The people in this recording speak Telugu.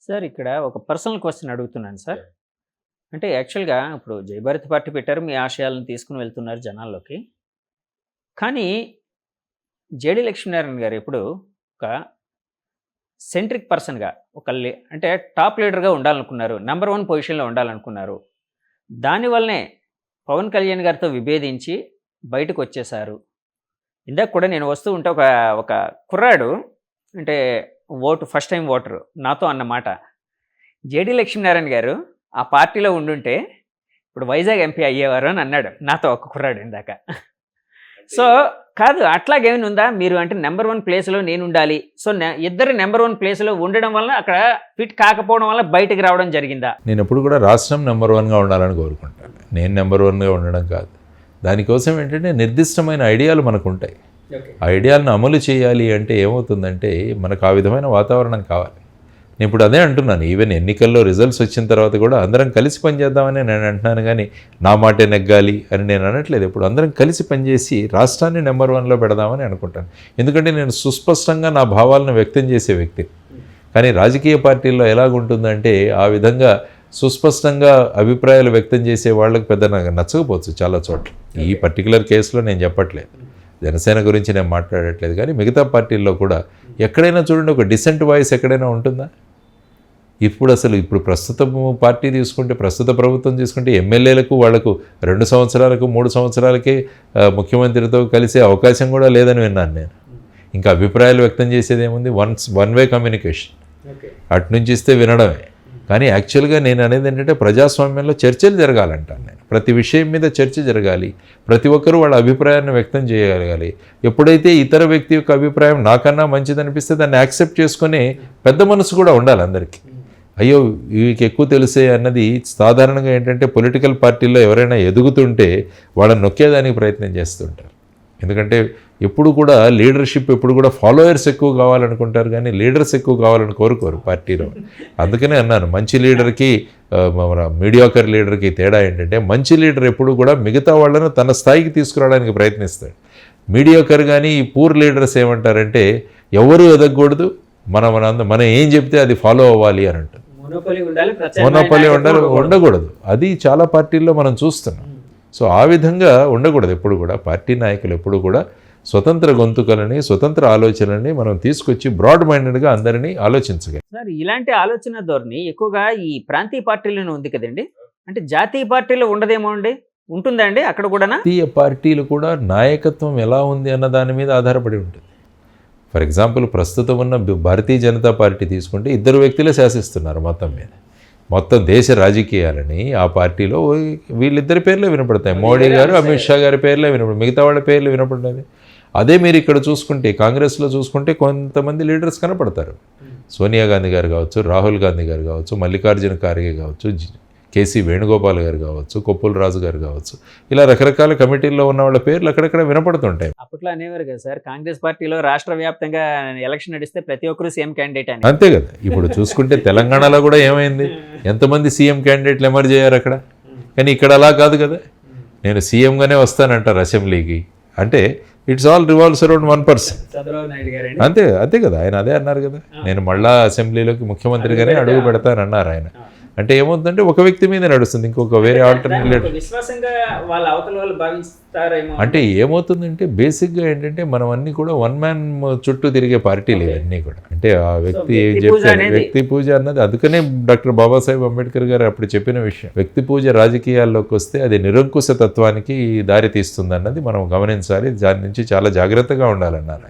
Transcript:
సార్ ఇక్కడ ఒక పర్సనల్ క్వశ్చన్ అడుగుతున్నాను సార్. అంటే యాక్చువల్‌గా ఇప్పుడు జయభారతి పార్టీ పెట్టారు. మీ ఆశయాలను తీసుకొని వెళ్తున్నారు జనాల్లోకి. కానీ జేడీ లక్ష్మీనారాయణ గారు ఎప్పుడు ఒక సెంట్రిక్ పర్సన్‌గా ఒక అంటే టాప్ లీడర్‌గా ఉండాలనుకున్నారు. నంబర్ 1 పొజిషన్‌లో ఉండాలనుకున్నారు. దానివల్లనే పవన్ కళ్యాణ్ గారితో విభేదించి బయటకొచ్చేశారు. ఇందాక కూడా నేను వస్తూ ఉంటే ఒక ఒక కుర్రాడు అంటే ఫస్ట్ టైం ఓటరు నాతో అన్నమాట. జేడీ లక్ష్మీనారాయణ గారు ఆ పార్టీలో ఉండుంటే ఇప్పుడు వైజాగ్ ఎంపీ అయ్యేవారు అని అన్నాడు నాతో ఒక కుర్రాడు ఇందాక. సో కాదు అట్లాగేమైనా ఉందా? మీరు అంటే నెంబర్ 1 ప్లేస్‌లో నేను ఉండాలి. సో ఇద్దరు నెంబర్ 1 ప్లేస్‌లో ఉండడం వల్ల అక్కడ ఫిట్ కాకపోవడం వల్ల బయటికి రావడం జరిగిందా? నేను ఎప్పుడు కూడా రాష్ట్రం నెంబర్ 1గా ఉండాలని కోరుకుంటాను. నేను నెంబర్ 1గా ఉండడం కాదు. దానికోసం ఏంటంటే నిర్దిష్టమైన ఐడియాలు మనకు ఉంటాయి. ఆ ఐడియాలను అమలు చేయాలి అంటే ఏమవుతుందంటే మనకు ఆ విధమైన వాతావరణం కావాలి. నేను ఇప్పుడు అదే అంటున్నాను. ఈవెన్ ఎన్నికల్లో రిజల్ట్స్ వచ్చిన తర్వాత కూడా అందరం కలిసి పనిచేద్దామని నేను అంటున్నాను, కానీ నా మాటే నెగ్గాలి అని నేను అనట్లేదు. ఇప్పుడు అందరం కలిసి పనిచేసి రాష్ట్రాన్ని నెంబర్ 1లో పెడదామని అనుకుంటాను. ఎందుకంటే నేను సుస్పష్టంగా నా భావాలను వ్యక్తం చేసే వ్యక్తి. కానీ రాజకీయ పార్టీల్లో ఎలాగుంటుందంటే ఆ విధంగా సుస్పష్టంగా అభిప్రాయాలు వ్యక్తం చేసే వాళ్ళకి పెద్ద నాకు నచ్చకపోవచ్చు చాలా చోట్ల. ఈ పర్టికులర్ కేసులో నేను చెప్పట్లేదు, జనసేన గురించి నేను మాట్లాడట్లేదు. కానీ మిగతా పార్టీల్లో కూడా ఎక్కడైనా చూడండి, ఒక డిసెంట్ వాయిస్ ఎక్కడైనా ఉంటుందా? ఇప్పుడు ప్రస్తుత పార్టీ తీసుకుంటే, ప్రస్తుత ప్రభుత్వం తీసుకుంటే ఎమ్మెల్యేలకు వాళ్లకు 2 సంవత్సరాలకు 3 సంవత్సరాలకే ముఖ్యమంత్రితో కలిసే అవకాశం కూడా లేదని విన్నాను నేను. ఇంకా అభిప్రాయాలు వ్యక్తం చేసేది ఏముంది? One way communication. అటు నుంచి ఇస్తే వినడమే. కానీ యాక్చువల్గా నేను అనేది ఏంటంటే ప్రజాస్వామ్యంలో చర్చలు జరగాలంటాను నేను. ప్రతి విషయం మీద చర్చ జరగాలి. ప్రతి ఒక్కరూ వాళ్ళ అభిప్రాయాన్ని వ్యక్తం చేయగలగాలి. ఎప్పుడైతే ఇతర వ్యక్తి యొక్క అభిప్రాయం నాకన్నా మంచిదనిపిస్తే దాన్ని యాక్సెప్ట్ చేసుకుని పెద్ద మనసు కూడా ఉండాలి అందరికీ. అయ్యో వీరికి ఎక్కువ తెలిసే అన్నది సాధారణంగా ఏంటంటే పొలిటికల్ పార్టీల్లో ఎవరైనా ఎదుగుతుంటే వాళ్ళని నొక్కేదానికి ప్రయత్నం చేస్తుంటారు. ఎందుకంటే ఎప్పుడు కూడా లీడర్షిప్ ఎప్పుడు కూడా ఫాలోయర్స్ ఎక్కువ కావాలనుకుంటారు, కానీ లీడర్స్ ఎక్కువ కావాలని కోరుకోరు పార్టీలో. అందుకనే అన్నాను, మంచి లీడర్కి మీడియాకర్ లీడర్కి తేడా ఏంటంటే మంచి లీడర్ ఎప్పుడు కూడా మిగతా వాళ్ళను తన స్థాయికి తీసుకురావడానికి ప్రయత్నిస్తాడు. మీడియాకర్ కానీ ఈ పూర్ లీడర్స్ ఏమంటారంటే ఎవరు ఎదగకూడదు, మనం ఏం చెప్తే అది ఫాలో అవ్వాలి అని అంటారు. మోనోపలి ఉండకూడదు. అది చాలా పార్టీల్లో మనం చూస్తున్నాం. సో ఆ విధంగా ఉండకూడదు. ఎప్పుడు కూడా పార్టీ నాయకులు ఎప్పుడు కూడా స్వతంత్ర గొంతుకలని, స్వతంత్ర ఆలోచనలని మనం తీసుకొచ్చి బ్రాడ్ మైండెడ్గా అందరినీ ఆలోచించగలం. సార్ ఇలాంటి ఆలోచన ధోరణి ఎక్కువగా ఈ ప్రాంతీయ పార్టీలోనే ఉంది కదండి. అంటే జాతీయ పార్టీలో ఉండదేమో అండి, ఉంటుందా అండి అక్కడ కూడా? జాతీయ పార్టీలు కూడా నాయకత్వం ఎలా ఉంది అన్న దాని మీద ఆధారపడి ఉంటుంది. ఫర్ ఎగ్జాంపుల్ ప్రస్తుతం ఉన్న భారతీయ జనతా పార్టీ తీసుకుంటే 2 వ్యక్తులే శాసిస్తున్నారు మొత్తం మీద. మొత్తం దేశ రాజకీయాలని ఆ పార్టీలో వీళ్ళిద్దరి పేర్లే వినపడతాయి. మోడీ గారు, అమిత్ షా గారి పేర్లే వినపడతాయి, మిగతా వాళ్ళ పేర్లు వినపడలేదు. అదే మీరు ఇక్కడ చూసుకుంటే కాంగ్రెస్లో చూసుకుంటే కొంతమంది లీడర్స్ కనపడతారు. సోనియా గాంధీ గారు కావచ్చు, రాహుల్ గాంధీ గారు కావచ్చు, మల్లికార్జున ఖార్గే కావచ్చు, కేసీ వేణుగోపాల్ గారు కావచ్చు, కొప్పుల రాజు గారు కావచ్చు, ఇలా రకరకాల కమిటీల్లో ఉన్న వాళ్ళ పేర్లు అక్కడక్కడ వినపడుతుంటాయి. అప్పట్లో అనేవారు కదా సార్, కాంగ్రెస్ పార్టీలో రాష్ట్ర వ్యాప్తంగా ఎలక్షన్ నడిస్తే ప్రతి ఒక్కరు సీఎం క్యాండిడేట్ అని. అంతే కదా. ఇప్పుడు చూసుకుంటే తెలంగాణలో కూడా ఏమైంది, ఎంతమంది సీఎం క్యాండిడేట్లు ఎమర్జ్ అయ్యారు అక్కడ. కానీ ఇక్కడ అలా కాదు కదా. నేను సీఎంగానే వస్తానంటారు అసెంబ్లీకి. అంటే it's all revolves around 1 person. అంతే కదా. ఆయన అదే అన్నారు కదా, నేను మళ్ళా అసెంబ్లీలోకి ముఖ్యమంత్రిగానే అడుగు పెడతానన్నారు ఆయన. అంటే ఏమవుతుందంటే ఒక వ్యక్తి మీద నడుస్తుంది, ఇంకొక వేరే ఆల్టర్నేటివ్ అంటే ఏమవుతుందంటే బేసిక్గా ఏంటంటే మనం అన్నీ కూడా 1 మ్యాన్ చుట్టూ తిరిగే పార్టీలు ఇవన్నీ కూడా. అంటే ఆ వ్యక్తి ఏం చెప్తారు, వ్యక్తి పూజ అన్నది. అందుకనే డాక్టర్ బాబాసాహెబ్ అంబేద్కర్ గారు అప్పుడు చెప్పిన విషయం, వ్యక్తి పూజ రాజకీయాల్లోకి వస్తే అది నిరంకుశ తత్వానికి దారి తీస్తుంది అన్నది మనం గమనించాలి. దాని నుంచి చాలా జాగ్రత్తగా ఉండాలన్నారు.